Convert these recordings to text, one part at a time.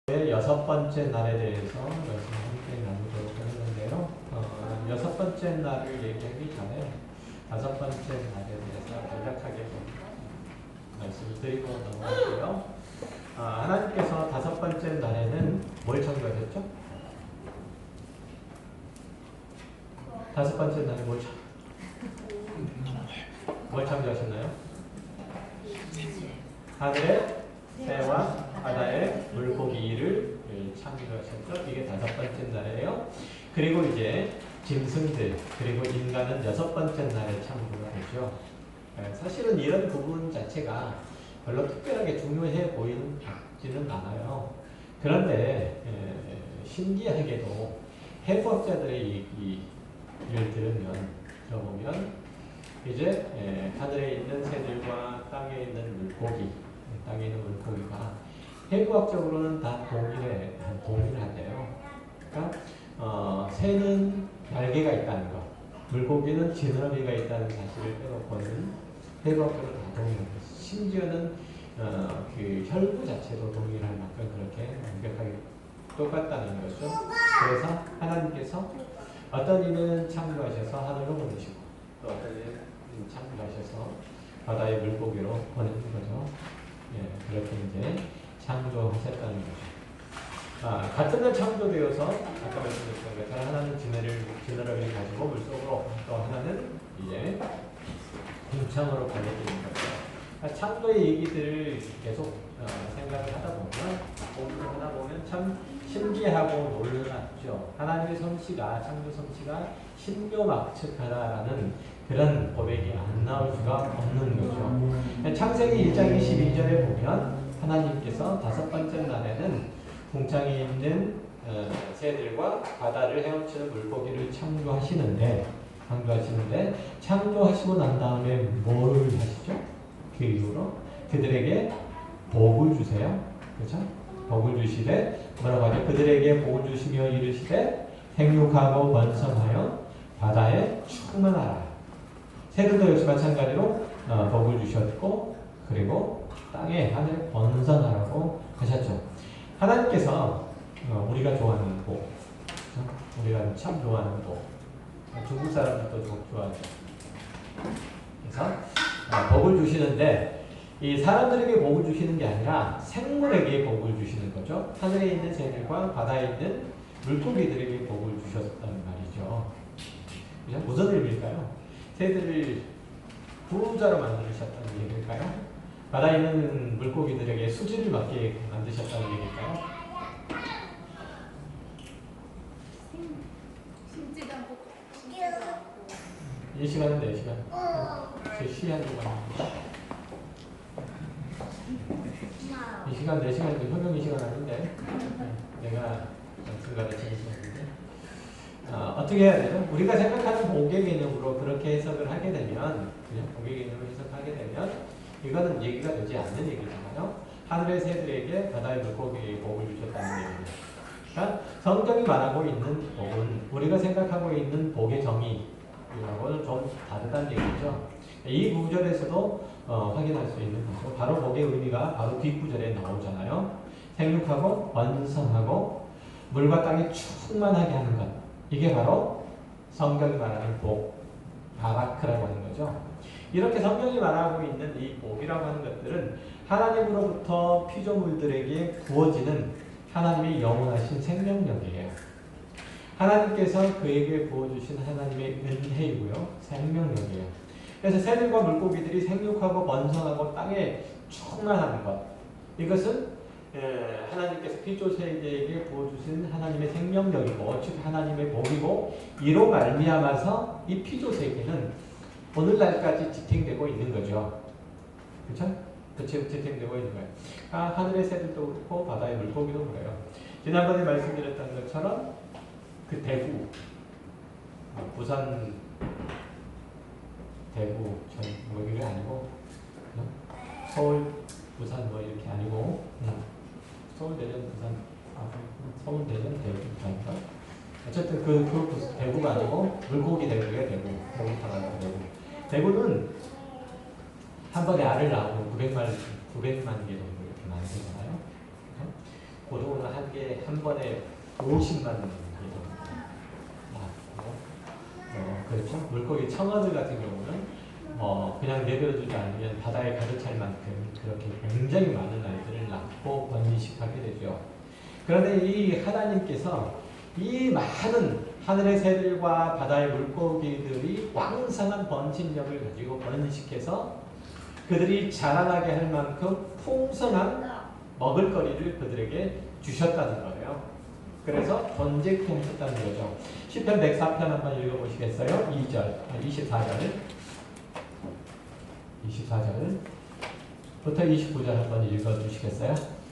여섯 번째 날에 대해서 말씀을 함께 나누도록 하는데요. 여섯 번째 날을 얘기하기 전에 다섯 번째 날에 대해서 간략하게 좀 말씀을 드리고 넘어갈게요. 하나님께서 다섯 번째 날에는 뭘 창조하셨죠? 다섯 번째 날에 뭘 창조하셨나요? 하늘의 새와 바다의 물고기를 창조하셨죠. 이게 다섯 번째 날이에요. 그리고 이제 짐승들 그리고 인간은 여섯 번째 날에 창조가 되죠. 사실은 이런 부분 자체가 별로 특별하게 중요해 보이지는 않아요. 그런데 신기하게도 해부학자들의 얘기를 들어보면 이제 하늘에 있는 새들과 땅에 있는 물고기가 해부학적으로는 다 동일하대요. 그러니까 새는 날개가 있다는 것, 물고기는 지느러미가 있다는 사실을 빼놓고는 해부학적으로 다 동일합니다. 심지어는 그 혈구 자체도 동일할 만큼 그렇게 완벽하게 똑같다는 거죠. 그래서 하나님께서 어떤 이는 창조하셔서 하늘로 보내시고 또 어떤 이는 창조하셔서 바다의 물고기로 보내는 거죠. 그렇게 이제 창조하셨다는 거죠. 같은 날 창조되어서 아까 말씀드렸던 것처럼 하나는 지느러미를 가지고 물속으로 또 하나는 이제 궁창으로 가게 되는 거죠. 창조의 얘기들을 계속 생각을 하다 보면 참 신기하고 놀랍죠. 하나님의 솜씨가 창조 솜씨가 신묘막측하다라는 그런 고백이 안 나올 수가 없는 거죠. 창세기 1장 22절에 보면 하나님께서 다섯 번째 날에는 궁창에 있는 새들과 바다를 헤엄치는 물고기를 창조하시는데 창조하시고 난 다음에 뭘 하시죠? 그 이후로 그들에게 복을 주세요. 그렇죠? 복을 주시되 뭐라고 하죠? 그들에게 복을 주시며 이르시되 생육하고 번성하여 바다에 충만하라. 새들도 역시 마찬가지로 복을 주셨고 그리고 땅에 하늘에 번성하라고 하셨죠. 하나님께서 우리가 좋아하는 복, 우리가 참 좋아하는 복, 중국 사람들도 좋아하죠. 그래서 복을 주시는데 이 사람들에게 복을 주시는 게 아니라 생물에게 복을 주시는 거죠. 하늘에 있는 새들과 바다에 있는 물고기들에게 복을 주셨다는 말이죠. 무슨 의미일까요? 새들을 부자로 만드셨다는 얘기일까요? 바다에 있는 물고기들에게 수질을 맞게 만드셨다는 얘기일까요? 이 시간은 4시간. 제 시한 동안. 이 시간 4시간이 효명이 시간 아닌데 내가 중간에 치는 시간인데 어떻게 해야 되죠? 우리가 생각하는 복의 개념으로 그렇게 해석을 하게 되면 그냥 복의 개념으로 해석하게 되면 이거는 얘기가 되지 않는 얘기잖아요. 하늘의 새들에게 바다의 물고기에 복을 주셨다는 얘기입니다. 그러니까 성경이 말하고 있는 복은 우리가 생각하고 있는 복의 정의하고는 좀 다르다는 얘기죠. 이 구절에서도 확인할 수 있는 거죠. 바로 복의 의미가 바로 뒷구절에 나오잖아요. 생육하고 번성하고 물과 땅에 충만하게 하는 것. 이게 바로 성경이 말하는 복, 바라크라고 하는 거죠. 이렇게 성경이 말하고 있는 이 복이라고 하는 것들은 하나님으로부터 피조물들에게 부어지는 하나님의 영원하신 생명력이에요. 하나님께서 그에게 부어주신 하나님의 은혜이고요. 생명력이에요. 그래서 새들과 물고기들이 생육하고 번성하고 땅에 충만하는 것. 이것은 하나님께서 피조세계에게 부어주신 하나님의 생명력이고 즉 하나님의 복이고 이로 말미암아서 이 피조세계는 오늘날까지 지탱되고 있는 거죠. 그렇죠? 지탱되고 있는 거예요. 하늘의 새들도 그렇고 바다의 물고기도 그래요. 지난번에 말씀드렸던 것처럼 그 대구, 부산 대구 뭐 이게 아니고 서울 부산 뭐 이렇게 아니고 서울 대전 부산 서울 대전 대구 아닌가? 어쨌든 그 대구가 아니고 물고기 대구가 대구 타가 대구. 대구는 한 번에 알을 낳으면 900만 개 정도 이렇게 만들잖아요. 고등어는 한 번에 50만 원 그렇죠? 물고기 청어들 같은 경우는 그냥 내버려두지 않으면 바다에 가득 찰 만큼 그렇게 굉장히 많은 아이들을 낳고 번식하게 되죠. 그런데 이 하나님께서 이 많은 하늘의 새들과 바다의 물고기들이 왕성한 번식력을 가지고 번식해서 그들이 자라나게 할 만큼 풍성한 먹을거리를 그들에게 주셨다는 거예요. 그래서 번제케 하셨다는 거죠. 시편 104편 한번 읽어보시겠어요? 2절, 24절부터 29절 한번 읽어주시겠어요?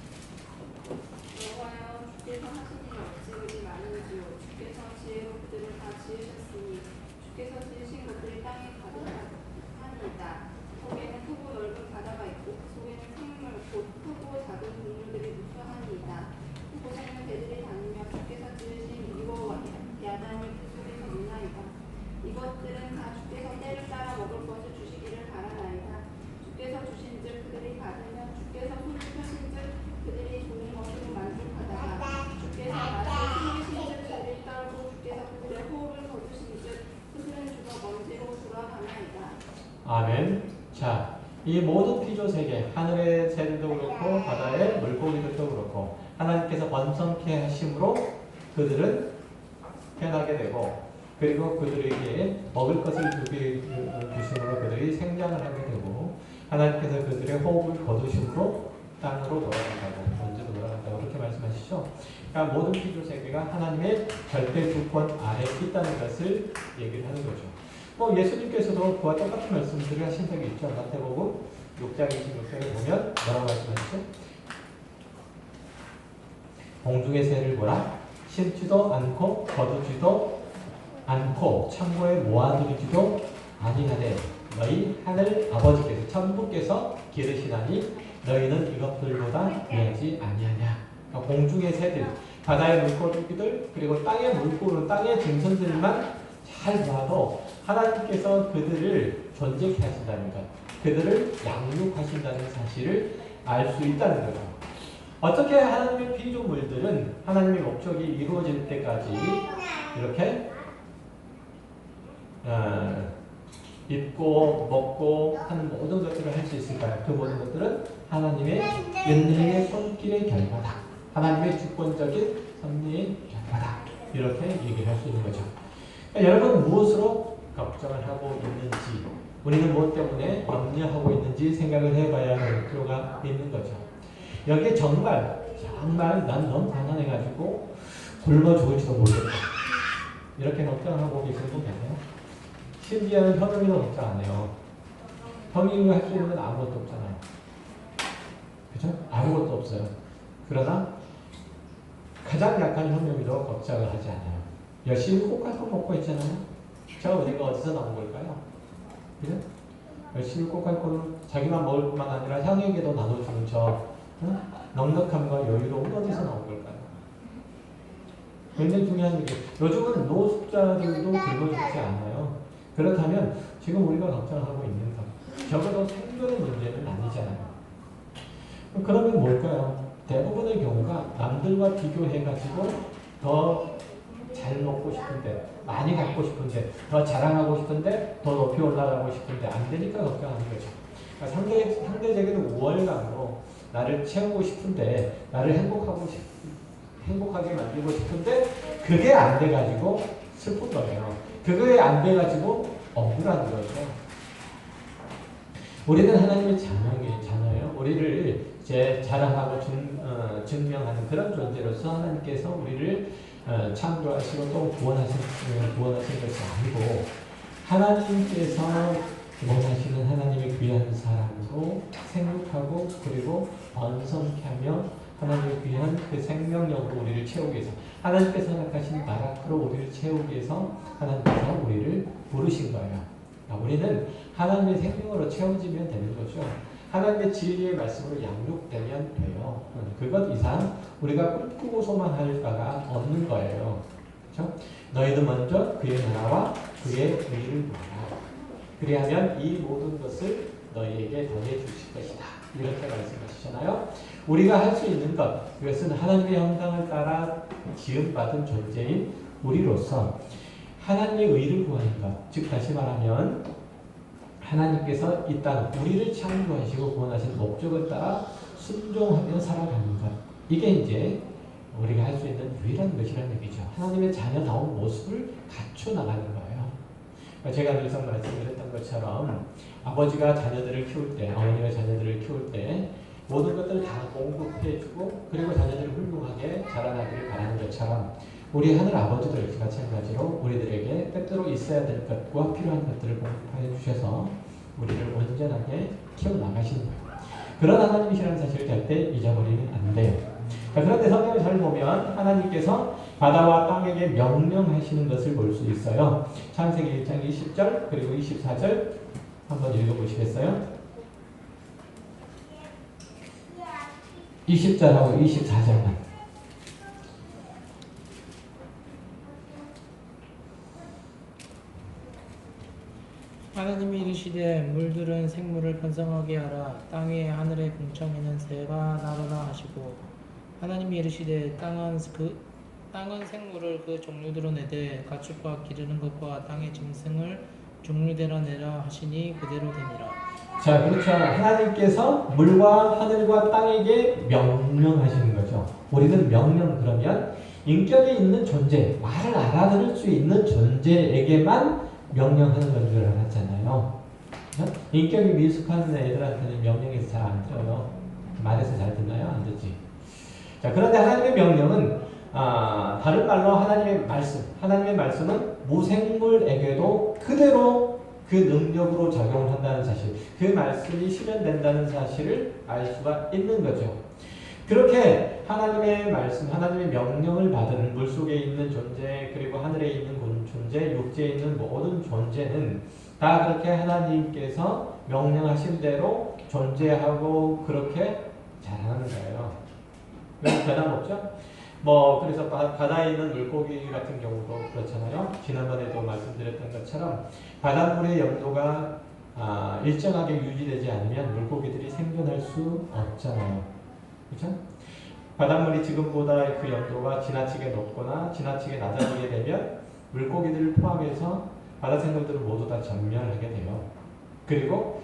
이것들은 다 주께서 때를 따라 먹을 것을 주시기를 바라나이다. 주께서 주신즉 그들이 받으며 주께서 손을 펴신즉 그들이 좋은 것으로 만족하다가 주께서 맛을 숨기신즉 그들이 떨고 주께서 그들의 호흡을 거두신즉 그들은 죽어 먼지로 돌아가나이다. 아멘. 자, 이 모든 피조 세계, 하늘의 새들도 그렇고 바다의 물고기들도 그렇고 하나님께서 번성케 하심으로 그들은 태어나게 되고 그리고 그들에게 먹을 것을 주심으로 그들이 생장을 하게 되고 하나님께서 그들의 호흡을 거두심으로 땅으로 돌아간다고 먼지로 돌아간다고 그렇게 말씀하시죠. 그러니까 모든 피조 세계가 하나님의 절대 주권 아래 있다는 것을 얘기를 하는 거죠. 예수님께서도 그와 똑같은 말씀들을 하신 적이 있죠. 마태복음 6장 26절에 보면 뭐라고 말씀하시죠? 공중의 새를 보라 심지도 않고 거두지도 않고 창고에 모아두지도 아니하되 너희 하늘 아버지께서 천부께서 기르시나니 너희는 이것들보다 귀하지 아니하냐. 그러니까 공중의 새들, 바다의 물고기들, 그리고 땅의 물고기, 땅의 짐승들만 잘 봐도 하나님께서 그들을 존재케 하신다는 것, 그들을 양육하신다는 사실을 알 수 있다는 거죠. 어떻게 하나님의 피조물들은 하나님의 목적이 이루어질 때까지 이렇게 입고 먹고 하는 모든 것들을 할 수 있을까요? 그 모든 것들은 하나님의 은혜의 손길의 결과다. 하나님의 주권적인 섭리의 결과다. 이렇게 얘기를 할 수 있는 거죠. 그러니까 여러분 무엇으로 걱정을 하고 있는지 우리는 무엇 때문에 염려하고 있는지 생각을 해봐야 할 필요가 있는 거죠. 여기에 정말 난 너무 가난해가지고 굶어 죽을지도 모르겠다. 이렇게 걱정하고 계시는 분 계세요? 심지어는 현금이도 걱정 안 해요. 현금이 할 수 있는 건 아무것도 없잖아요. 그죠? 아무것도 없어요. 그러나 가장 약한 현금이도 걱정을 하지 않아요. 열심히 꽃갈콘 먹고 있잖아요. 저 은혜가 어디서 나온 걸까요? 그죠? 열심히 꽃갈콘을 자기만 먹을 뿐만 아니라 형에게도 나눠주는 저 넉넉함과 여유로움은 어디서 나온 걸까요? 굉장히 중요한 얘기. 요즘은 노숙자들도 굶어죽지 않아요. 그렇다면 지금 우리가 걱정하고 있는 것, 적어도 생존의 문제는 아니잖아요. 그러면 뭘까요? 대부분의 경우가 남들과 비교해가지고 더 잘 먹고 싶은데, 많이 갖고 싶은데, 더 자랑하고 싶은데, 더 높이 올라가고 싶은데 안 되니까 걱정하는 거죠. 그러니까 상대적인 우월감으로 나를 채우고 싶은데, 나를 행복하게 만들고 싶은데 그게 안 돼가지고 슬픈 거예요. 그거에 안 돼가지고 억울한 거죠. 우리는 하나님의 자녀예요. 우리를 이제 자랑하고 증명하는 그런 존재로서 하나님께서 우리를 창조하시고 또 구원하신 것이 아니고 하나님께서 원하시는 하나님의 귀한 사람으로 생육하고 그리고 번성케 하며 하나님의 귀한 그 생명력으로 우리를 채우기 위해서 하나님께서 허락하신 나라로 우리를 채우기 위해서 하나님께서 우리를 부르신 거예요. 우리는 하나님의 생명으로 채워지면 되는 거죠. 하나님의 진리의 말씀으로 양육되면 돼요. 그것 이상 우리가 꿈꾸고 소망할 바가 없는 거예요. 그렇죠? 너희도 먼저 그의 나라와 그의 의를 구하라. 그리하면 이 모든 것을 너희에게 더해 주실 것이다. 이렇게 말씀하시잖아요. 우리가 할 수 있는 것, 그것은 하나님의 형상을 따라 지음받은 존재인 우리로서 하나님의 의를 구하는 것, 즉 다시 말하면 하나님께서 이 땅 우리를 창조하시고 구원하신 목적을 따라 순종하며 살아가는 것, 이게 이제 우리가 할 수 있는 유일한 것이라는 얘기죠. 하나님의 자녀다운 모습을 갖춰 나가는 거예요. 제가 늘상 말씀드렸던 것처럼 아버지가 자녀들을 키울 때, 어머니가 자녀들을 키울 때 모든 것들을 다 공급해주고 그리고 자녀들을 훌륭하게 자라나기를 바라는 것처럼 우리 하늘 아버지도 역시 마찬가지로 우리들에게 때때로 있어야 될 것과 필요한 것들을 공급해 주셔서 우리를 온전하게 키워나가시는 거예요. 그런 하나님이시라는 사실을 절대 잊어버리면 안 돼요. 그런데 성경을 잘 보면 하나님께서 바다와 땅에게 명령하시는 것을 볼 수 있어요. 창세기 1장 20절 그리고 24절 한번 읽어보시겠어요? 20절하고 24절만. 하나님이 이르시되 물들은 생물을 번성하게 하라. 땅 위에 하늘의 궁창에는 새가 나르나 하시고 하나님이 이르시되 땅은 생물을 그 종류대로 내되 가축과 기르는 것과 땅의 짐승을 종류대로 내라 하시니 그대로 되니라. 자, 그렇죠. 하나님께서 물과 하늘과 땅에게 명령하시는 거죠. 우리는 명령 그러면 인격이 있는 존재, 말을 알아들을 수 있는 존재에게만 명령하는 건 줄 알았잖아요. 그렇죠? 인격이 미숙한 애들한테는 명령해서 잘 안 들어요. 말해서 잘 듣나요? 안 듣지. 자, 그런데 하나님의 명령은 다른 말로 하나님의 말씀은 무생물에게도 그대로 그 능력으로 작용을 한다는 사실, 그 말씀이 실현된다는 사실을 알 수가 있는 거죠. 그렇게 하나님의 말씀, 하나님의 명령을 받은 물속에 있는 존재, 그리고 하늘에 있는 존재, 육지에 있는 모든 존재는 다 그렇게 하나님께서 명령하신 대로 존재하고 그렇게 자라는 거예요. 변함없죠? 그래서 바다에 있는 물고기 같은 경우도 그렇잖아요. 지난번에도 말씀드렸던 것처럼 바닷물의 염도가 일정하게 유지되지 않으면 물고기들이 생존할 수 없잖아요. 그렇죠? 바닷물이 지금보다 그 염도가 지나치게 높거나 지나치게 낮아지게 되면 물고기들을 포함해서 바다 생물들은 모두 다 전멸하게 돼요. 그리고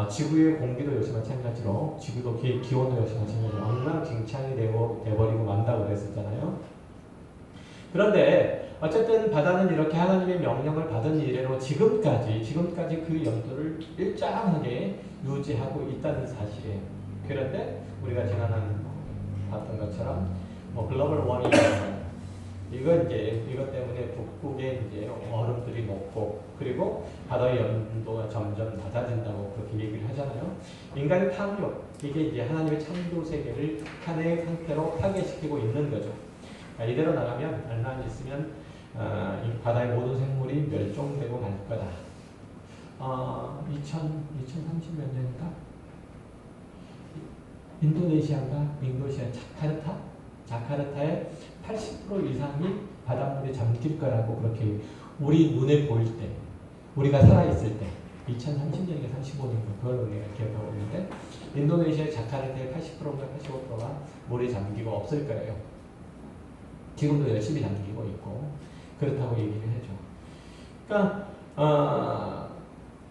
지구의 공기도 역시 마찬가지로 지구도 기온도 역시 마찬가지로 엉망진창이 되어버리고 만다고 그랬었잖아요. 그런데 어쨌든 바다는 이렇게 하나님의 명령을 받은 이래로 지금까지 그 염도를 일정하게 유지하고 있다는 사실이에요. 그런데 우리가 지난해 봤던 것처럼 글로벌 워밍 이것 때문에 북극에 이제 얼음들이 녹고 그리고 바다의 염도가 점점 낮아진다고 그렇게 얘기를 하잖아요. 인간의 탐욕, 이게 이제 하나님의 창조 세계를 극한의 상태로 파괴시키고 있는 거죠. 이대로 나가면 얼마 안 있으면 이 바다의 모든 생물이 멸종되고 말 거다. 2030 몇 년인가? 인도네시아 자카르타의 80% 이상이 바닷물에 잠길 거라고 그렇게 우리 눈에 보일 때, 우리가 살아있을 때 2030년인가 35년인가 그걸로 내가 기억하고 있는데 인도네시아 자카르타의 80%인가 85%가 물에 잠기고 없을 거예요. 지금도 열심히 잠기고 있고 그렇다고 얘기를 해줘. 그러니까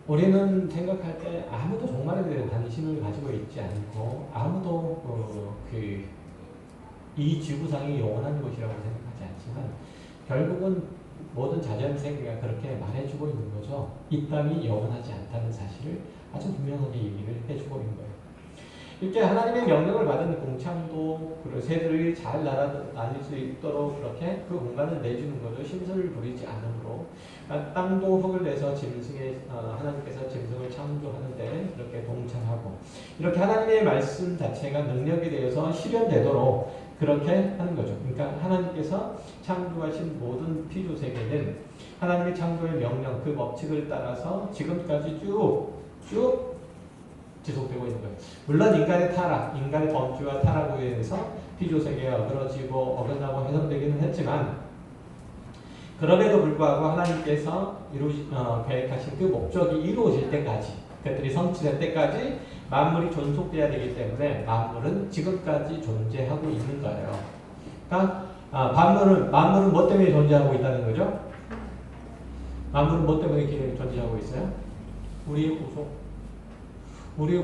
우리는 생각할 때 아무도 종말에 대해 관심을 가지고 있지 않고 아무도 이 지구상이 영원한 곳이라고 생각하지 않지만 결국은 모든 자연세계가 그렇게 말해주고 있는 거죠. 이 땅이 영원하지 않다는 사실을 아주 분명하게 얘기를 해주고 있는 거예요. 이렇게 하나님의 명령을 받은 공창도 새들이 잘 날아다닐 수 있도록 그렇게 그 공간을 내주는 거죠. 심술을 부리지 않으므로. 땅도 흙을 내서 하나님께서 짐승을 창조하는데 이렇게 동참하고 이렇게 하나님의 말씀 자체가 능력이 되어서 실현되도록 그렇게 하는 거죠. 그러니까 하나님께서 창조하신 모든 피조 세계는 하나님의 창조의 명령, 그 법칙을 따라서 지금까지 쭉 지속되고 있는 거예요. 물론 인간의 타락, 인간의 범죄와 타락으로 인해서 피조 세계가 어그러지고 어긋나고 훼손되기는 했지만 그럼에도 불구하고 하나님께서 계획하신 그 목적이 이루어질 때까지, 그것들이 성취될 때까지 만물이 존속돼야 되기 때문에 만물은 지금까지 존재하고 있는 거예요. 그러니까 만물은 뭐 때문에 존재하고 있다는 거죠? 만물은 뭐 때문에 존재하고 있어요? 우리의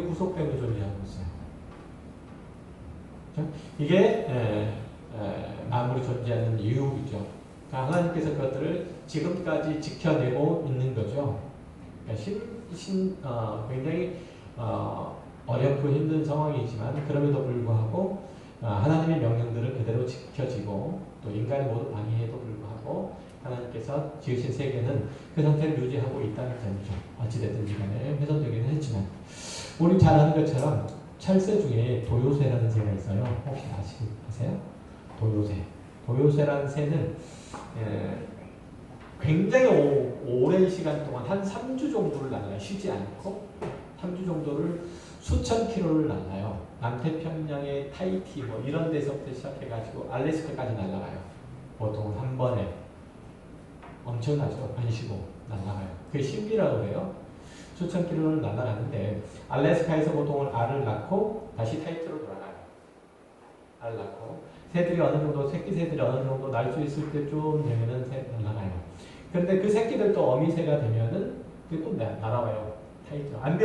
구속 때문에 존재하고 있어요. 그렇죠? 이게 만물이 존재하는 이유이죠. 그러니까 하나님께서 그것들을 지금까지 지켜내고 있는 거죠. 그러니까 굉장히 어렵고 힘든 상황이지만 그럼에도 불구하고 하나님의 명령들을 그대로 지켜지고 또 인간이 모두 방해해도 불구하고 하나님께서 지으신 세계는 그 상태를 유지하고 있다는 점이죠. 어찌됐든지 간에 훼손되기는 했지만 우리 잘 아는 것처럼 철새 중에 도요새라는 새가 있어요. 혹시 아세요? 도요새라는 새는 굉장히 오랜 시간 동안 한 3주 정도를 날아요. 쉬지 않고 3주 정도를 수천 킬로를 날아요. 남태평양의 타이티 뭐 이런 데서부터 시작해가지고 알래스카까지 날아가요. 보통 한 번에 엄청나죠. 안 쉬고 날아가요. 그게 신비라고 그래요. 수천 킬로를 날아가는데 알래스카에서 보통은 알을 낳고 다시 타이티로 돌아가요. 알을 낳고 새들이 어느 정도 새끼 새들이 어느 정도 날 수 있을 때쯤 되면은 날아가요. 그런데 그 새끼들도 어미새가 되면은 그게 또 날아와요. 타이티로 안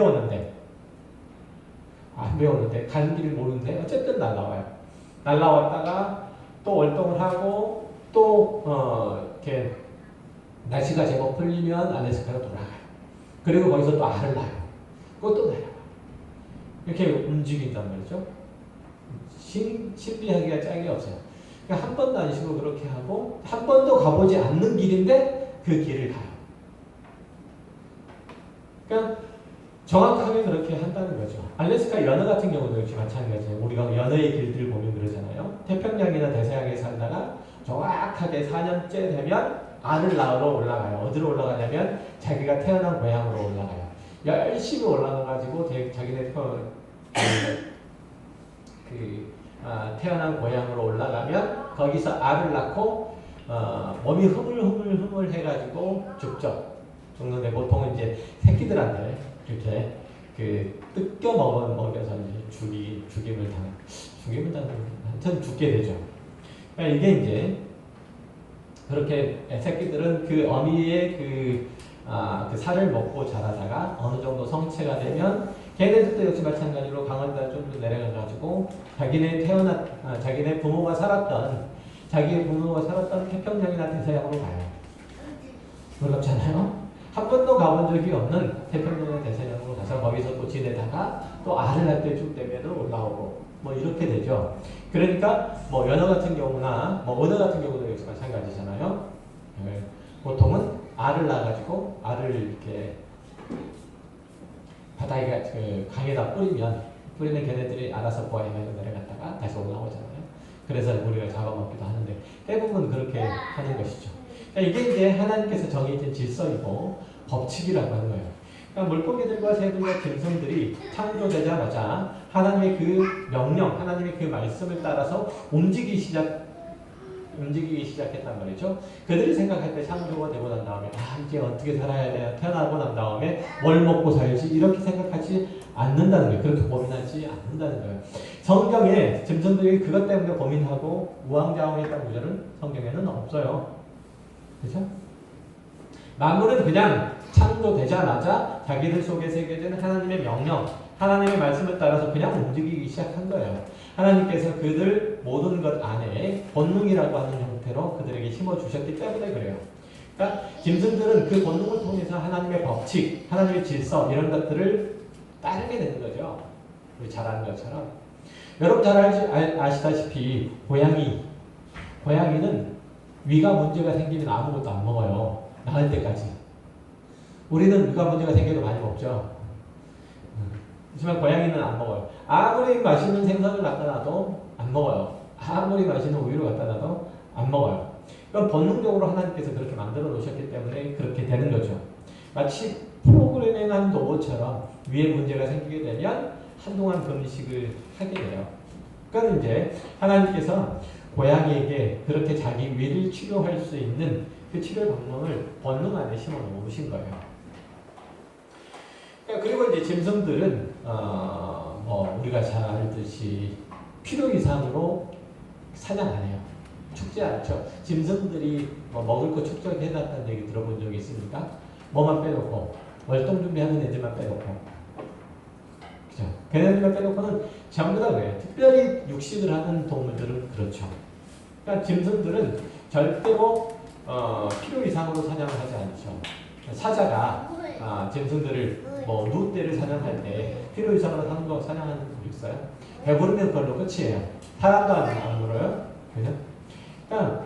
배웠는데 가는 길을 모르는데 어쨌든 날아와요. 날아왔다가 또 월동을 하고 또 이렇게 날씨가 제법 풀리면 알래스카로 돌아가요. 그리고 거기서 또 알을 낳아요. 그것도 내려와요. 이렇게 움직인단 말이죠. 신비하기가 짝이 없어요. 그러니까 한 번도 안 쉬고 그렇게 하고 한 번도 가보지 않는 길인데 그 길을 가요. 그러니까 정확하게 그렇게 한다는 거죠. 알래스카 연어 같은 경우도 역시 마찬가지예요. 우리가 연어의 길들을 보면 그러잖아요. 태평양이나 대서양에 살다가 정확하게 4년째 되면 알을 낳으러 올라가요. 어디로 올라가냐면 자기가 태어난 고향으로 올라가요. 열심히 올라가가지고 자기네 태어난 고향으로 올라가면 거기서 알을 낳고 몸이 흐물흐물 해가지고 죽는데 보통은 이제 새끼들한테 이렇게 뜯겨 먹여서 이제 죽임을 당하는 하여튼 죽게 되죠. 그러니까 이게 이제 그렇게 새끼들은 그 어미의 그 살을 먹고 자라다가 어느 정도 성체가 되면 걔네들도 역시 마찬가지로 강원도에 좀 더 내려가가지고 자기네 부모가 살았던 태평양이나 대서양으로 가요. 놀랍잖아요. 한 번도 가본 적이 없는 태평양이나 대서양으로 가서 거기서 또 지내다가 또 알을 낳을 때쯤 되면 올라오고 뭐 이렇게 되죠. 그러니까 뭐 연어 같은 경우나 뭐 은어 같은 경우도 역시 마찬가지잖아요. 보통은 알을 낳아가지고 알을 이렇게 바다에 강에다 뿌리면 걔네들이 알아서 부화해서 내려갔다가 다시 올라오잖아요. 그래서 우리가 잡아먹기도 하는데 대부분 그렇게 하는 것이죠. 그러니까 이게 이제 하나님께서 정해진 질서이고 법칙이라고 하는 거예요. 그러니까 물고기들과 새들과 짐승들이 창조되자마자 하나님의 그 명령, 하나님의 그 말씀을 따라서 움직이기 시작했단 말이죠. 그들이 생각할 때 창조가 되고 난 다음에 이제 어떻게 살아야 돼? 태어나고 난 다음에 뭘 먹고 살지? 이렇게 생각하지 않는다는 거예요. 그렇게 고민하지 않는다는 거예요. 성경에 짐승들이 그것 때문에 고민하고 우왕좌왕했다는 구절은 성경에는 없어요. 그렇죠? 만물은 그냥 창조되자마자 자기들 속에 새겨진 하나님의 명령, 하나님의 말씀을 따라서 그냥 움직이기 시작한 거예요. 하나님께서 그들 모든 것 안에 본능이라고 하는 형태로 그들에게 심어주셨기 때문에 그래요. 그러니까 짐승들은 그 본능을 통해서 하나님의 법칙, 하나님의 질서 이런 것들을 따르게 되는 거죠. 우리 잘 아는 것처럼. 여러분 잘 아시다시피 고양이는 위가 문제가 생기면 아무것도 안 먹어요. 나을 때까지. 우리는 위가 문제가 생겨도 많이 먹죠. 하지만 고양이는 안 먹어요. 아무리 맛있는 생선을 갖다 놔도 안 먹어요. 아무리 맛있는 우유를 갖다 놔도 안 먹어요. 그건 본능적으로 하나님께서 그렇게 만들어 놓으셨기 때문에 그렇게 되는 거죠. 마치 프로그래밍한 로봇처럼 위에 문제가 생기게 되면 한동안 금식을 하게 돼요. 그러니까 이제 하나님께서 고양이에게 그렇게 자기 위를 치료할 수 있는 그 치료 방법을 본능 안에 심어 놓으신 거예요. 그리고 이제 짐승들은 우리가 잘 알듯이 필요 이상으로 사냥 안 해요. 축제 않죠. 짐승들이 먹을 거 축적해놨다는 얘기 들어본 적이 있습니까? 뭐만 빼놓고 월동 준비하는 애들만 빼놓고 그죠? 걔네들만 빼놓고는 전부 다 그래요. 특별히 육식을 하는 동물들은 그렇죠. 그러니까 짐승들은 절대로 필요 이상으로 사냥을 하지 않죠. 사자가 짐승들을 누떼를 사냥할 때 필요 이상으로 사냥하는 거 있어요? 배부르면 그걸로 끝이에요. 사람도 안 물어요. 그죠? 그러니까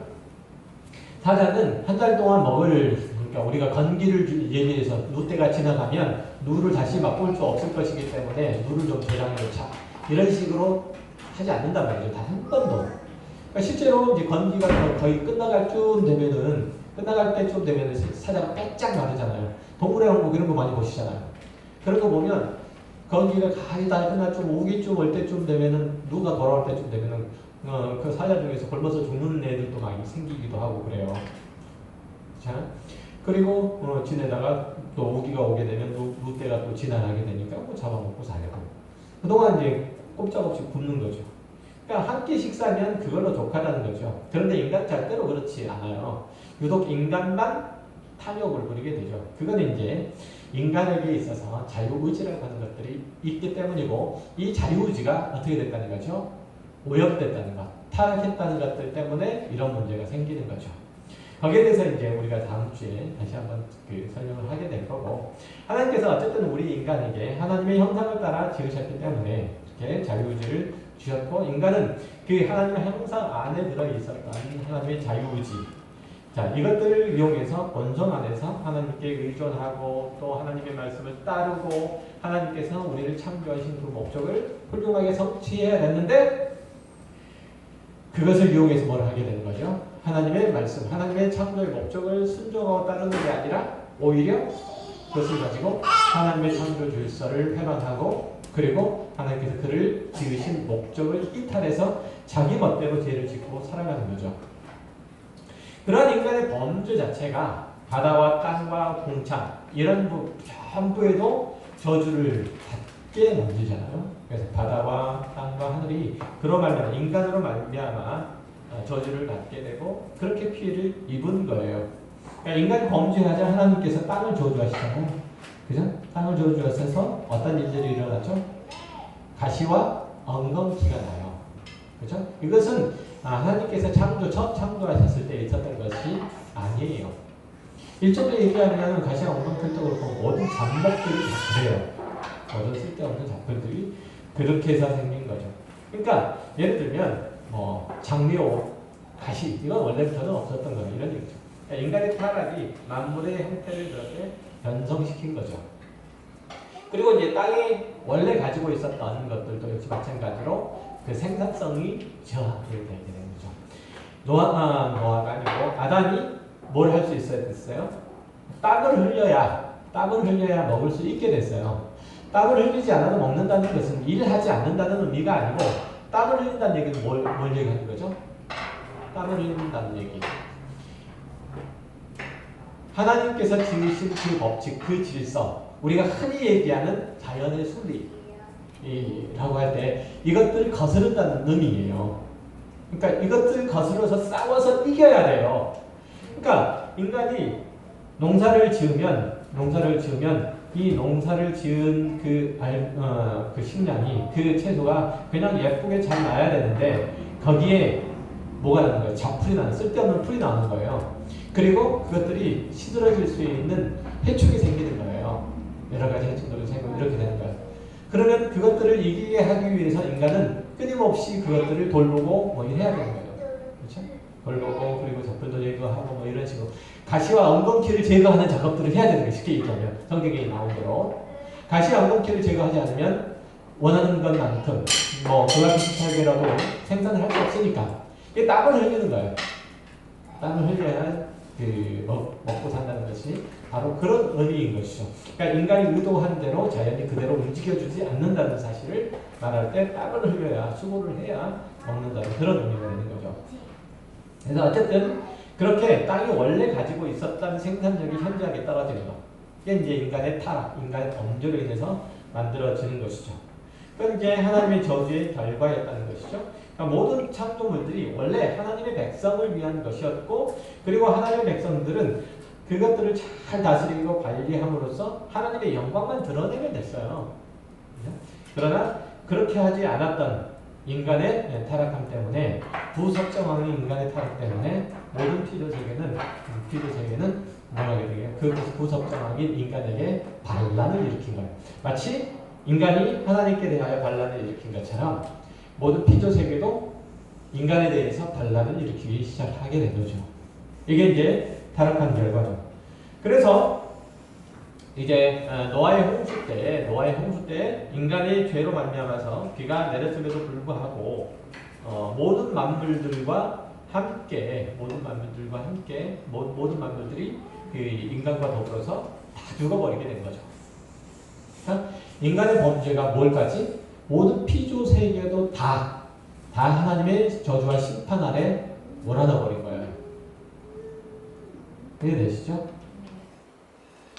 사자는 한 달 동안 그러니까 우리가 건기를 예비해서 누떼가 지나가면 누를 다시 맛볼 수 없을 것이기 때문에 누를 좀 대량으로 차. 이런 식으로 하지 않는단 말이죠. 단 한 번도. 그러니까 실제로 이제 건기가 거의 끝나갈 때쯤 되면은 사자가 빼짝 마르잖아요. 동물의 왕국 이런 거 많이 보시잖아요. 그런 거 보면 건기가 거의 다 끝날 쯤 우기쯤 올 때쯤 되면은 누가 돌아올 때쯤 되면은 그 사자 중에서 굶어서 죽는 애들도 많이 생기기도 하고 그래요. 자, 그리고 지내다가 또 우기가 오게 되면 누떼가 또 지나가게 되니까 잡아먹고 살고. 그동안 이제 꼼짝없이 굶는 거죠. 그러니까 한 끼 식사면 그걸로 족하다는 거죠. 그런데 인간 절대로 그렇지 않아요. 유독 인간만 탐욕을 부리게 되죠. 그건 이제 인간에게 있어서 자유의지라고 하는 것들이 있기 때문이고 이 자유의지가 어떻게 됐다는 거죠? 오염됐다는 것, 타락했다는 것들 때문에 이런 문제가 생기는 거죠. 거기에 대해서 이제 우리가 다음 주에 다시 한번 설명을 하게 될 거고 하나님께서 어쨌든 우리 인간에게 하나님의 형상을 따라 지으셨기 때문에 이렇게 자유의지를 주셨고 인간은 그 하나님의 형상 안에 들어있었던 하나님의 자유의지 자 이것들을 이용해서 본성 안에서 하나님께 의존하고 또 하나님의 말씀을 따르고 하나님께서 우리를 창조하신 그 목적을 훌륭하게 성취해야 됐는데 그것을 이용해서 뭘 하게 되는 거죠? 하나님의 말씀, 하나님의 창조의 목적을 순종하고 따르는 게 아니라 오히려 그것을 가지고 하나님의 창조 질서를 회방하고 그리고 하나님께서 그를 지으신 목적을 이탈해서 자기 멋대로 죄를 짓고 살아가는 거죠. 그러한 인간의 범죄 자체가 바다와 땅과 공창 이런 전부에도 저주를 받게 만들잖아요. 그래서 바다와 땅과 하늘이 그로 말미암아 인간으로 말미암아 저주를 받게 되고 그렇게 피해를 입은 거예요. 그러니까 인간이 범죄하자 하나님께서 땅을 저주하시잖아요. 그죠? 땅을 저주하셔서 어떤 일들이 일어나죠? 가시와 엉겅퀴가 나요. 그죠? 이것은 하나님께서 처음 창조하셨을 때 있었던 것이 아니에요. 일종의 얘기하면 가시와 엉겅퀴도 그렇고 모든 잡목들이 다 그래요. 모든 쓸데없는 잡들이 그렇게 해서 생긴 거죠. 그러니까 예를 들면 장미옷, 가시 이건 원래부터는 없었던 거예요. 이런 얘기죠. 그러니까 인간의 타락이 만물의 형태를 그렇게 변성시킨 거죠. 그리고 이제 땅이 원래 가지고 있었던 것들도 역시 마찬가지로 그 생산성이 저하게 되게 되는 거죠. 노아가 아니고 아담이 뭘 할 수 있어야 됐어요? 땀을 흘려야 먹을 수 있게 됐어요. 땀을 흘리지 않아도 먹는다는 것은 일하지 않는다는 의미가 아니고 땀을 흘린다는 얘기는 뭘 얘기하는 거죠? 땀을 흘린다는 얘기. 하나님께서 지으신 그 법칙, 그 질서, 우리가 흔히 얘기하는 자연의 순리라고 할 때 이것들을 거스른다는 의미예요. 그러니까 이것들을 거스러서 싸워서 이겨야 돼요. 그러니까 인간이 농사를 지으면 이 농사를 지은 그 식량이 그 채소가 그냥 예쁘게 잘 나야 되는데 거기에 뭐가 나는 거예요? 잡풀이 나는 쓸데없는 풀이 나는 거예요. 그리고 그것들이 시들어질 수 있는 해충이 생기는 거예요. 여러 가지 해충들이 생기고 이렇게 되는 거예요. 그러면 그것들을 이기게 하기 위해서 인간은 끊임없이 그것들을 돌보고 해야 되는 거예요. 그렇죠? 돌보고 그리고 잡풀도 제거하고 이런 식으로 가시와 엉겅퀴를 제거하는 작업들을 해야 되는 거예요. 쉽게 얘기하면 성경에 나온 대로 가시와 엉겅퀴를 제거하지 않으면 원하는 것만큼 그와 비슷하게라도 생산을 할 수 없으니까 이게 땀을 흘리는 거예요. 땀을 흘려야 먹고 산다는 것이 바로 그런 의미인 것이죠. 그러니까 인간이 의도한 대로 자연이 그대로 움직여주지 않는다는 사실을 말할 때 땀을 흘려야 수고를 해야 먹는다는 그런 의미가 되는 거죠. 그래서 어쨌든 그렇게 땅이 원래 가지고 있었던 생산력이 현저하게 떨어지는 것. 이게 이제 인간의 타락, 인간의 범죄로 인해서 만들어지는 것이죠. 그건 이제 하나님의 저주의 결과였다는 것이죠. 그러니까 모든 창조물들이 원래 하나님의 백성을 위한 것이었고, 그리고 하나님의 백성들은 그것들을 잘 다스리고 관리함으로써 하나님의 영광만 드러내게 됐어요. 그러나 그렇게 하지 않았던 인간의 타락함 때문에, 부석정왕의 인간의 타락 때문에 모든 피조세계는 뭐하게 되게요? 그 부석정왕인 인간에게 반란을 일으킨 거예요. 마치 인간이 하나님께 대하여 반란을 일으킨 것처럼 모든 피조세계도 인간에 대해서 반란을 일으키기 시작하게 된 거죠. 이게 이제 타락한 결과죠. 그래서 이제 노아의 홍수 때 인간의 죄로 말미암아서 비가 내렸음에도 불구하고 모든 만물들과 함께 모든 만물들이 그 인간과 더불어서 다 죽어버리게 된 거죠. 그러니까 인간의 범죄가 뭘까지? 모든 피조 세계도 다 하나님의 저주와 심판 아래 몰아넣어버린 거예요. 이해되시죠?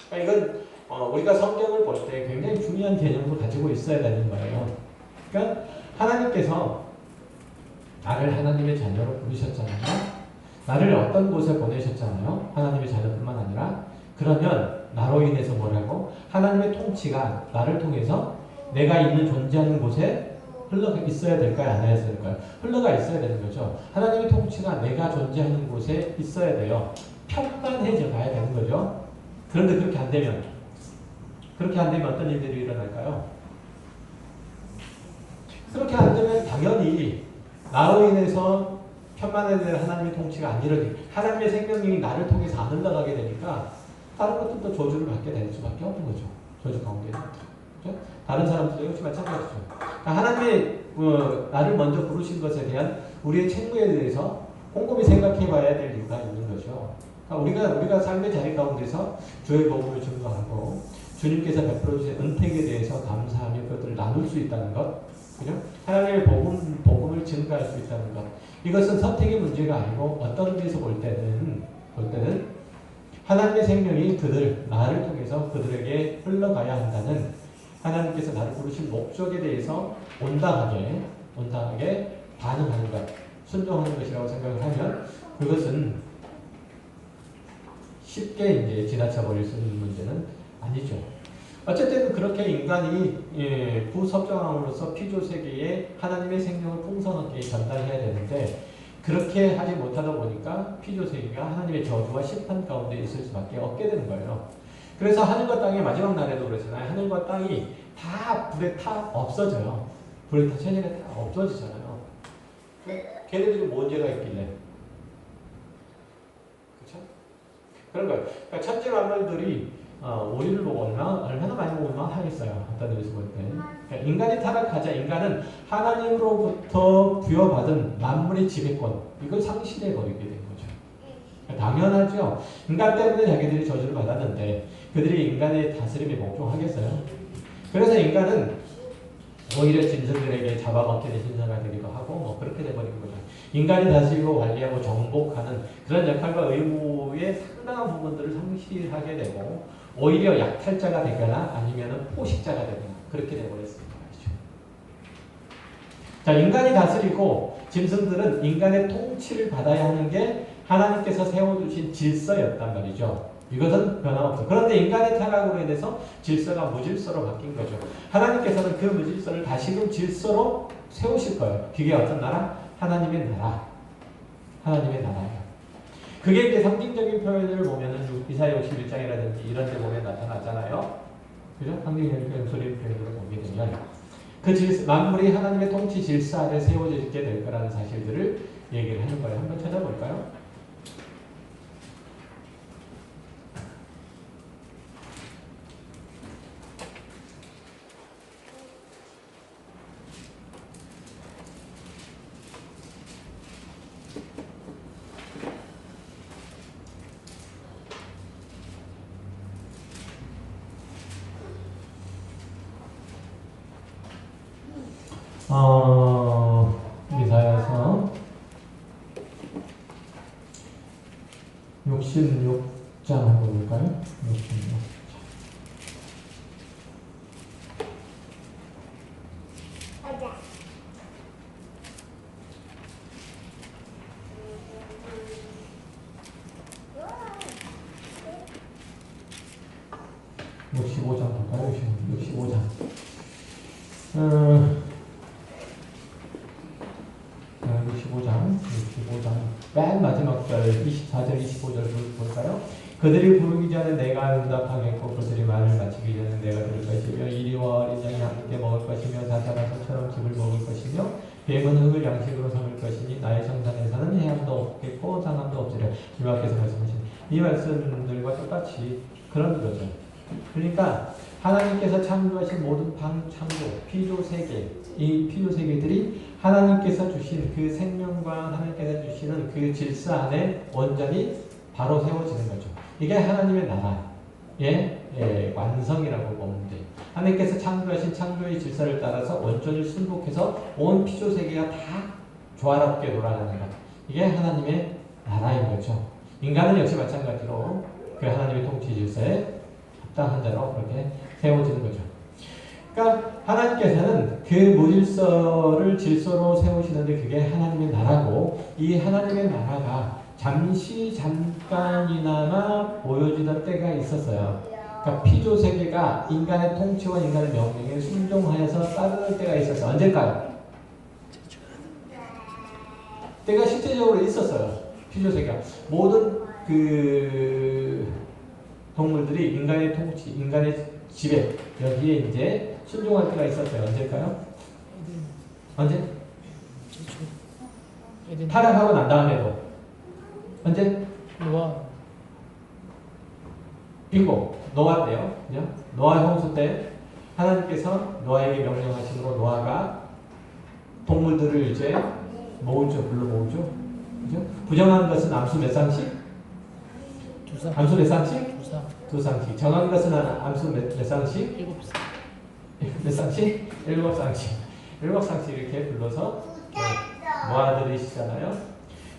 그러니까 이건 우리가 성경을 볼 때 굉장히 중요한 개념을 가지고 있어야 되는 거예요. 그러니까 하나님께서 나를 하나님의 자녀로 부르셨잖아요. 나를 어떤 곳에 보내셨잖아요. 하나님의 자녀뿐만 아니라. 그러면 나로 인해서 뭐라고? 하나님의 통치가 나를 통해서 내가 있는 존재하는 곳에 흘러가 있어야 될까요? 안 해야 될까요? 흘러가 있어야 되는 거죠. 하나님의 통치가 내가 존재하는 곳에 있어야 돼요. 평안해져 가야 되는 거죠. 그런데 그렇게 안 되면 어떤 일들이 일어날까요? 그렇게 안 되면 당연히 나로 인해서 편만해야 하나님의 통치가 안 이루어지고 하나님의 생명력이 나를 통해서 안 흘러가게 되니까 다른 것들도 저주를 받게 될 수밖에 없는 거죠. 저주 가운데. 그렇죠? 다른 사람들도 역시 마찬가지죠. 그러니까 하나님의 나를 먼저 부르신 것에 대한 우리의 책무에 대해서 꼼꼼히 생각해 봐야 될 이유가 있는 거죠. 그러니까 우리가 삶의 자리 가운데서 주의 복음을 증거하고 주님께서 베풀어 주신 은택에 대해서 감사하며 그것들을 나눌 수 있다는 것, 그죠? 하나님의 복음을 증거할 수 있다는 것. 이것은 선택의 문제가 아니고 어떤 의미에서 볼 때는 하나님의 생명이 나를 통해서 그들에게 흘러가야 한다는 하나님께서 나를 부르신 목적에 대해서 온당하게 반응하는 것, 순종하는 것이라고 생각을 하면 그것은 쉽게 이제 지나쳐 버릴 수 있는 문제는 아니죠. 어쨌든 그렇게 인간이 부섭정함으로써 피조 세계에 하나님의 생명을 풍성하게 전달해야 되는데 그렇게 하지 못하다 보니까 피조 세계가 하나님의 저주와 심판 가운데 있을 수밖에 없게 되는 거예요. 그래서 하늘과 땅의 마지막 날에도 그러잖아요. 하늘과 땅이 다 불에 타 없어져요. 불에 타 체제가 다 없어지잖아요. 걔네들이 뭔 죄가 있길래? 그렇죠? 그런 거예요. 그러니까 천지 만물들이 우리를 보고 얼마나 많이 보면 하겠어요. 어떤 의미에서 볼 때. 그러니까 인간이 타락하자 인간은 하나님으로부터 부여받은 만물의 지배권 이걸 상실해버리게 된 거죠. 그러니까 당연하죠. 인간 때문에 자기들이 저주를 받았는데 그들이 인간의 다스림에 복종하겠어요. 그래서 인간은 오히려 짐승들에게 잡아먹게 된 신사가 되기도 하고 뭐 그렇게 돼버린 거죠. 인간이 다스리고 관리하고 정복하는 그런 역할과 의무의 상당한 부분들을 상실하게 되고 오히려 약탈자가 되거나 아니면 포식자가 되거나 그렇게 돼버렸습니다. 자, 인간이 다스리고 짐승들은 인간의 통치를 받아야 하는 게 하나님께서 세워주신 질서였단 말이죠. 이것은 변함없어. 그런데 인간의 타락으로 인해서 질서가 무질서로 바뀐 거죠. 하나님께서는 그 무질서를 다시금 질서로 세우실 거예요. 그게 어떤 나라? 하나님의 나라. 하나님의 나라예요. 그게 이제 상징적인 표현을 보면은 이사야 51장이라든지 이런 데 보면 나타나잖아요. 그죠? 상징적인 표현으로 보게 되면 그 질서, 만물이 하나님의 통치 질서 아래 세워지게 될 거라는 사실들을 얘기를 하는 거예요. 한번 찾아볼까요? 이사야서 66장 한번 볼까요? 66장. 65장 볼까요? 65장. 65장 맨 마지막 절 24절 25절 볼까요? 그들이 부르기 전에 내가 응답하겠고 그들이 말을 마치기 전에 내가 들을 것이며 이리와 어린 양이 함께 먹을 것이며 사자가 소처럼 즙을 먹을 것이며 뱀은 흙을 양식으로 삼을 것이니 나의 성산에서는 해함도 없겠고 상함도 없으리라. 주님께서 말씀하신 이 말씀들과 똑같이 그런 거죠. 그러니까 하나님께서 창조하신 모든 창조, 피조 세계, 이 피조 세계들이 하나님께서 주신 그 생명과 하나님께서 주시는 그 질서 안에 온전히 바로 세워지는 거죠. 이게 하나님의 나라의 완성이라고 보면 돼요. 하나님께서 창조하신 창조의 질서를 따라서 온전히 순복해서 온 피조 세계가 다 조화롭게 돌아가는 것. 이게 하나님의 나라인 거죠. 인간은 역시 마찬가지로 그 하나님의 통치 질서에 합당한 자로 그렇게 세워지는 거죠. 그러니까 하나님께서는 그 무질서를 질서로 세우시는데 그게 하나님의 나라고 이 하나님의 나라가 잠깐이나마 보여지던 때가 있었어요. 그러니까 피조 세계가 인간의 통치와 인간의 명령에 순종하여서 따르는 때가 있었어요. 언제일까요? 때가 실제적으로 있었어요. 피조 세계가 모든 그 동물들이 인간의 통치, 인간의 지배 여기에 이제 순종할 때가 있었어요. 언제일까요? 언제? 타락하고 난 다음에도 언제? 빙고 노아 때요. 그죠? 노아 홍수 때 하나님께서 노아에게 명령하심으로 노아가 동물들을 이제 모으죠. 불러 모으죠. 그죠? 부정한 것은 암수 몇 쌍씩? 암수 몇 쌍씩? 두 쌍씩. 정한 것은 암수 몇 쌍씩? 7쌍. 몇 쌍씩? 7쌍씩. 7쌍씩 이렇게 불러서 모아들이시잖아요.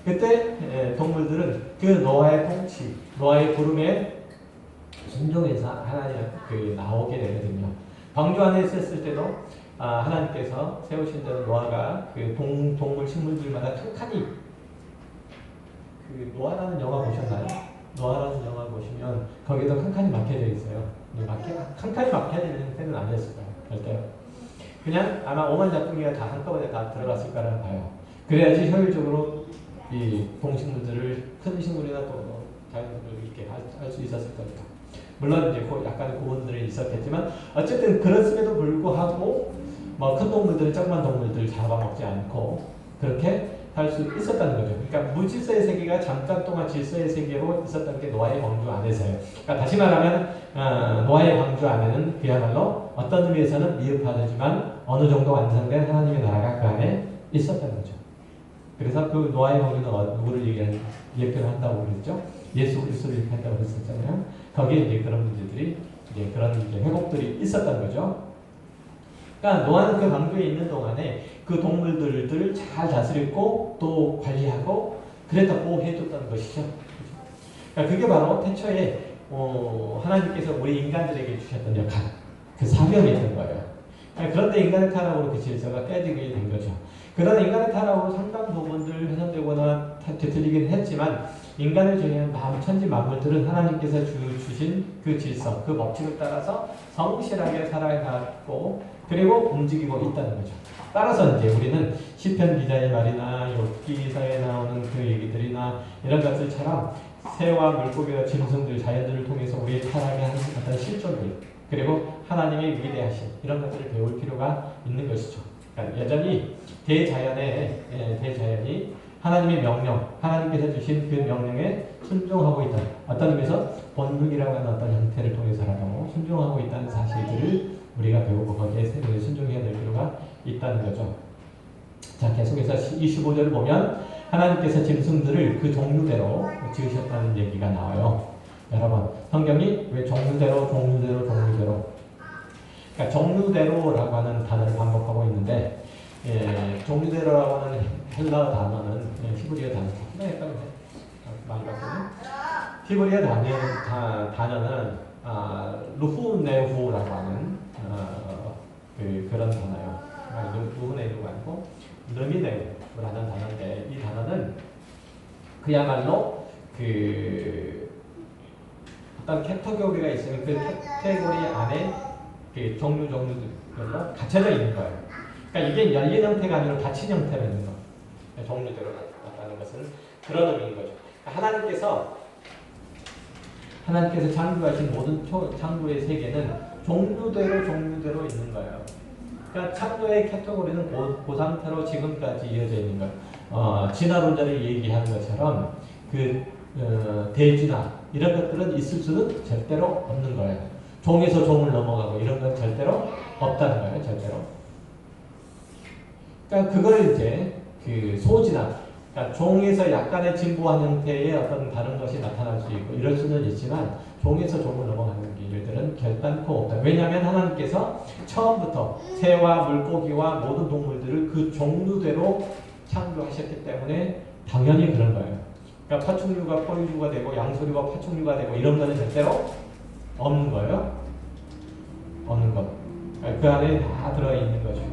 그때 동물들은 그 노아의 통치, 노아의 부름에 순종해서 하나님 그 나오게 되거든요. 방주 안에 있었을 때도 하나님께서 세우신 대로 노아가 그 동물 식물들마다 칸칸이 그 노아라는 영화 보셨나요? 노아라는 영화 보시면 거기도 칸칸이 막혀져 있어요. 칸칸이 막혀져 있는 형태는 아니었을 거예요. 절대로. 그냥 아마 5만 작품이가 다 한꺼번에 다 들어갔을 거라고 봐요. 그래야지 효율적으로 이 동식물들을 큰 식물이나 또 자연식물을 이렇게 할 수 있었을 겁니다. 물론 이제 약간의 구분들이 있었겠지만 어쨌든 그렇음에도 불구하고 뭐 큰 동물들은 조그만 동물들 잡아먹지 않고 그렇게 할 수 있었다는 거죠. 그러니까 무질서의 세계가 잠깐 동안 질서의 세계로 있었던 게 노아의 방주 안에서예요. 그러니까 다시 말하면 노아의 방주 안에는 그야말로 어떤 의미에서는 미흡하지만 어느 정도 완성된 하나님의 나라가 그 안에 있었다는 거죠. 그래서 그 노아의 방주는 누구를 얘기를 한다고 그랬죠? 예수 그리스도를 얘기한다고 그랬었잖아요. 거기에 이제 그런 문제들이 이제 그런 이제 회복들이 있었던 거죠. 그러니까 노아는 그 방주에 있는 동안에 그 동물들을 잘 다스렸고 또 관리하고 그랬다 보호해줬다는 것이죠. 그러니까 그게 바로 태초에 하나님께서 우리 인간들에게 주셨던 역할, 그 사명이 된 거예요. 그러니까 그런데 인간의 타락으로 그 질서가 깨지게 된 거죠. 그러나 인간의 타락으로 상당 부분들 훼손되거나 뒤틀리긴 했지만 인간을 중요한 천지 만물들은 하나님께서 주신 그 질서, 그 법칙을 따라서 성실하게 살아가고 그리고 움직이고 있다는 거죠. 따라서 이제 우리는 시편 기자의 말이나 욥기서에 나오는 그 얘기들이나 이런 것들처럼 새와 물고기와 짐승들, 자연들을 통해서 우리의 타락의 어떤 실존들 그리고 하나님의 위대하심 이런 것들을 배울 필요가 있는 것이죠. 그러니까 여전히 대자연이 하나님의 명령, 하나님께서 주신 그 명령에 순종하고 있다. 어떤 의미에서 본능이라고 하는 어떤 형태를 통해서라도 순종하고 있다는 사실들을 우리가 배우고 거기에 순종해야 될 필요가 있다는 거죠. 자, 계속해서 25절을 보면 하나님께서 짐승들을 그 종류대로 지으셨다는 얘기가 나와요. 여러분, 성경이 왜 종류대로 그러니까 종류대로라고 하는 단어를 반복하고 있는데 종류대로라고 하는 헬라어 단어는 히브리어 단어 많이 봤거든요. 히브리어 단어는 루후네후라고 하는 그런 단어예요. 루후네후가 아니고 르미네후라는 단어인데 이 단어는 그야말로 어떤 캐터고리가 있으면 그 캐터고리 안에 그 종류들로 갇혀져 있는 거예요. 그러니까 이게 열린 형태가 아니라 닫힌 형태로 있는 거예요. 종류대로 나타나는 것은 그런 의미인 거죠. 하나님께서 창조하신 모든 창조의 세계는 종류대로 있는 거예요. 그러니까 창조의 캐터고리는 그 상태로 지금까지 이어져 있는 거예요. 진화론자를 얘기하는 것처럼 대진화 이런 것들은 있을 수는 절대로 없는 거예요. 종에서 종을 넘어가고 이런 건 절대로 없다는 거예요. 절대로. 그러니까 그걸 이제 소진화, 그러니까 종에서 약간의 진보한 형태의 어떤 다른 것이 나타날 수 있고 이럴 수는 있지만 종에서 종을 넘어가는 일들은 결단코 없다. 왜냐하면 하나님께서 처음부터 새와 물고기와 모든 동물들을 그 종류대로 창조하셨기 때문에 당연히 그런 거예요. 그러니까 파충류가 포유류가 되고 양서류가 파충류가 되고 이런 거는 절대로 없는 거예요. 없는 것. 그 안에 다 들어있는 거죠.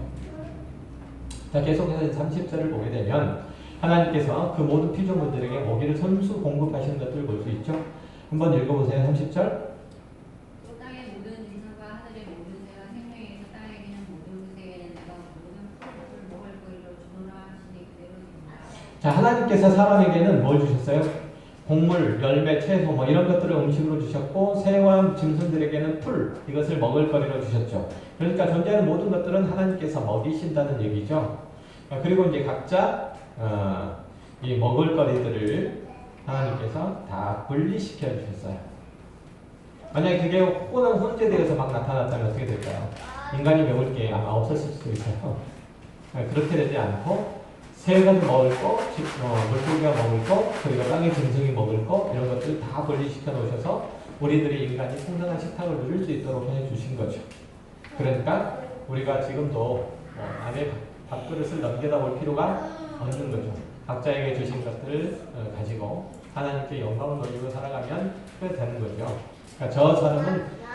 자, 계속해서 30절을 보게 되면 하나님께서 그 모든 피조물들에게 먹이를 선수 공급하시는 것들을 볼 수 있죠. 한번 읽어보세요. 30절. 또 땅의 모든 인상과 하늘의 모든 새가 생명에 있어 땅에게는 모든 새에는 내가 모든 풀을 먹을 거리로 주노라 하시니 그대로입니다. 자, 하나님께서 사람에게는 뭘 주셨어요? 곡물, 열매, 채소 뭐 이런 것들을 음식으로 주셨고 새와 짐승들에게는 풀, 이것을 먹을 거리로 주셨죠. 그러니까 존재하는 모든 것들은 하나님께서 먹이신다는 얘기죠. 그리고 이제 각자 이 먹을 거리들을 하나님께서 다 분리시켜 주셨어요. 만약에 그게 혼재되어서 막 나타났다면 어떻게 될까요? 인간이 먹을 게 아마 없었을 수도 있어요. 그렇게 되지 않고 새가 먹을 거, 물고기가 먹을 거, 그리고 땅의 짐승이 먹을 거 이런 것들 다 분리시켜 놓으셔서 우리들이 인간이 풍성한 식탁을 누릴 수 있도록 해주신 거죠. 그러니까 우리가 지금도 남의 밥그릇을 넘겨다 볼 필요가 없는 거죠. 각자에게 주신 것들을 가지고 하나님께 영광을 돌리고 살아가면 그게 되는 거죠. 그러니까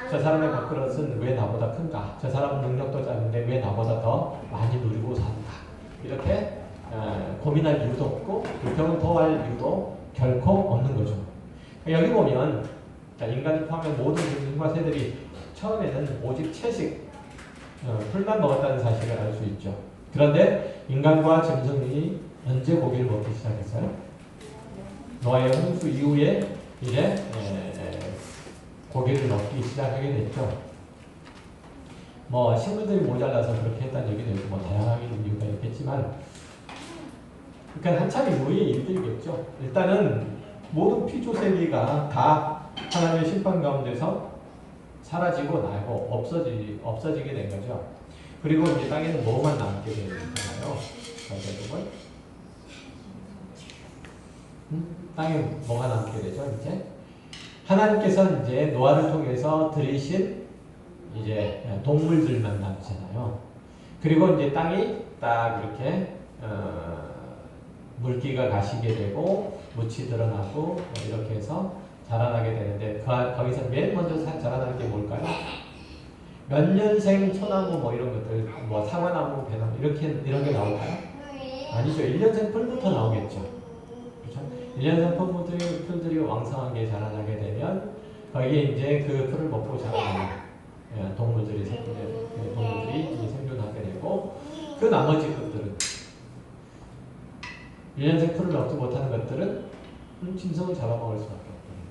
저 사람의 밥그릇은 왜 나보다 큰가? 저 사람은 능력도 작은데 왜 나보다 더 많이 누리고 사는가? 이렇게 고민할 이유도 없고 불평을 토할 이유도 결코 없는 거죠. 여기 보면 인간을 포함한 모든 짐승과 새들이 처음에는 오직 채식, 풀만 먹었다는 사실을 알 수 있죠. 그런데 인간과 짐승이 언제 고기를 먹기 시작했어요? 노아의 홍수 이후에 이제 고기를 먹기 시작하게 됐죠. 뭐 식물들이 모자라서 그렇게 했다는 얘기도 있고 뭐 다양하게 이유가 있겠지만, 그러니까 한참 이후의 일들이겠죠. 일단은 모든 피조 세계가 다 하나님의 심판 가운데서 사라지고 나고 없어지게 된 거죠. 그리고 이제 땅에는 뭐만 남게 되잖아요. 대부분 땅에 뭐가 남게 되죠? 이제 하나님께서 이제 노아를 통해서 들이신 이제 동물들만 남잖아요. 그리고 이제 땅이 딱 이렇게 물기가 가시게 되고 묻이 드러나고 뭐 이렇게 해서 자라나게 되는데 거기서 맨 먼저 자라나는 게 뭘까요? 몇 년생 소나무 뭐 이런 것들, 뭐 사과나무, 배나무 이런 게 나올까요? 아니죠. 1년생 풀부터 나오겠죠. 그렇죠? 1년생 풀들이 왕성하게 자라나게 되면 거기에 이제 그 풀을 먹고 자라나는 동물들이 생존하게 되고, 그 나머지 것들은 1년생 풀을 먹지 못하는 것들은 짐승을 잡아먹을 수밖에 없거든요.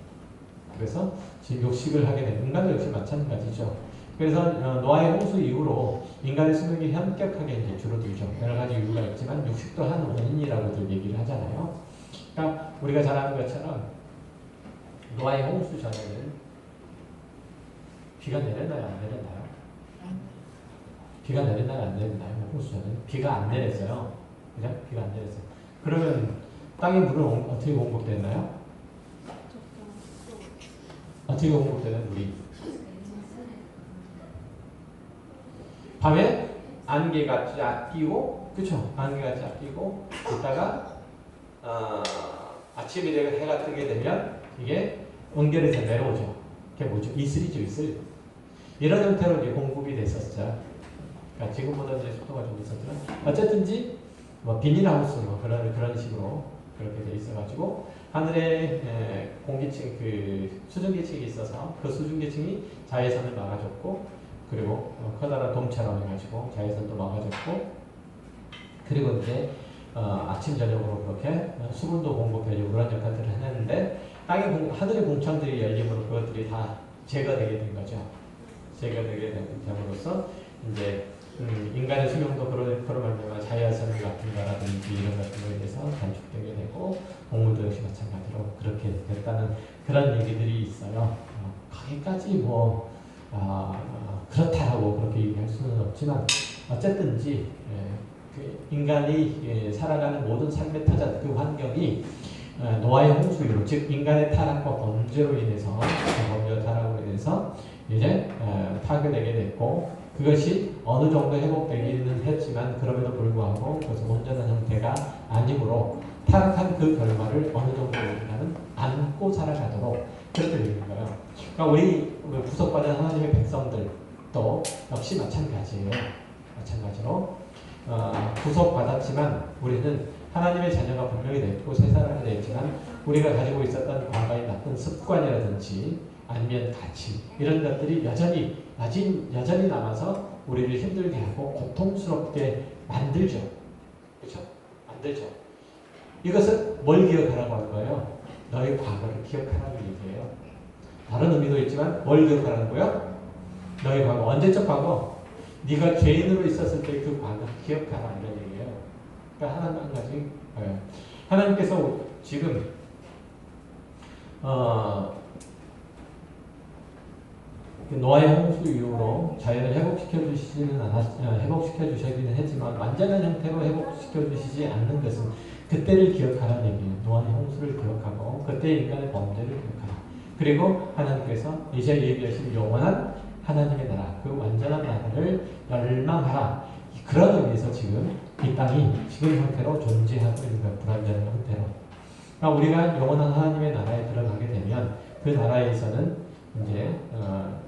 그래서 지금 육식을 하게 되는 인간도 역시 마찬가지죠. 그래서 노아의 홍수 이후로 인간의 수명이 현격하게 이제 줄어들죠. 여러 가지 이유가 있지만 육식도 한 원인이라고들 얘기를 하잖아요. 그러니까 우리가 잘 아는 것처럼 노아의 홍수 전에는 비가 내렸나요? 안 내렸나요? 비가 내렸나요? 안 내렸나요? 홍수 전에는 비가 안 내렸어요. 그죠? 비가 안 내렸어요. 그러면 땅의 물은 어떻게 공급됐나요? 어떻게 공급되는 물이? 밤에 안개가 쫙 끼고, 그쵸? 안개가 쫙 끼고, 이따가 아침이 되고 해가 뜨게 되면 이게 은결에서 내려오죠. 그게 뭐죠? 이슬이죠, 이슬. 이런 형태로 이제 공급이 됐었죠. 그러니까 지금보다 이제 속도가 좀 있었지만, 어쨌든지 뭐 비닐하우스 뭐 그런 식으로 그렇게 돼 있어가지고 하늘에 공기층 그 수증기층이 있어서 그 수증기층이 자외선을 막아줬고 그리고 커다란 돔처럼 해가지고 자외선도 막아줬고 그리고 이제 아침 저녁으로 그렇게 수분도 공급해주고 그런 역할들을 했는데 하늘의 공창들이 열림으로 그것들이 다 제거되게 된 거죠. 제거되게 됨으로써 이제 인간의 수명도 그런 말미암아 자외선 같은 거라든지 이런 같은 거에 대해서 단축되게 되고 동물도 역시 마찬가지로 그렇게 됐다는 그런 얘기들이 있어요. 거기까지 뭐 그렇다라고 그렇게 얘기할 수는 없지만 어쨌든지 그 인간이 살아가는 모든 삶의 터전 그 환경이 노아의 홍수로 즉 인간의 타락과 범죄로 인해서 범죄와 타락으로 인해서 이제 파괴되게 됐고 그것이 어느 정도 회복되기는 했지만 그럼에도 불구하고 그것은 온전한 형태가 아니므로 타락한 그 결과를 어느 정도 우리는 안고 살아가도록 그렇게 되는 거예요. 그러니까 우리 구속받은 하나님의 백성들도 역시 마찬가지예요. 마찬가지로 구속받았지만 우리는 하나님의 자녀가 분명히 됐고 새 사람이 됐지만 우리가 가지고 있었던 과거의 나쁜 습관이라든지 아니면 가치 이런 것들이 여전히 남아서 우리를 힘들게 하고 고통스럽게 만들죠. 그렇죠? 만들죠. 이것은 뭘 기억하라고 하는 거예요? 너의 과거를 기억하라는 얘기예요. 다른 의미도 있지만 뭘 기억하라는 거예요? 너의 과거. 언제적 과거? 네가 죄인으로 있었을 때 그 과거 기억하라 이런 얘기예요. 그러니까 하나님 한 가지 하나님께서 지금 노아의 홍수 이후로 자연을 회복시켜 주시기는 했지만 완전한 형태로 회복시켜 주시지 않는 것은 그때를 기억하라는 얘기예요. 노아의 홍수를 기억하고 그때의 인간의 범죄를 기억하라. 그리고 하나님께서 이제 예비하신 영원한 하나님의 나라, 그 완전한 나라를 열망하라. 그런 의미에서 지금 이 땅이 지금 형태로 존재하고 있는 거예요. 불완전한 형태로. 그러니까 우리가 영원한 하나님의 나라에 들어가게 되면 그 나라에서는 이제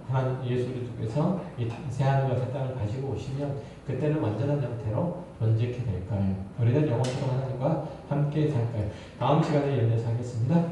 하나님 예수 그리스도께서 이 새 하늘과 새 땅을 가지고 오시면 그때는 완전한 형태로 존재케 될 거예요. 우리는 영원토록 하나님과 함께 살 거예요. 다음 시간에 연대서 하겠습니다.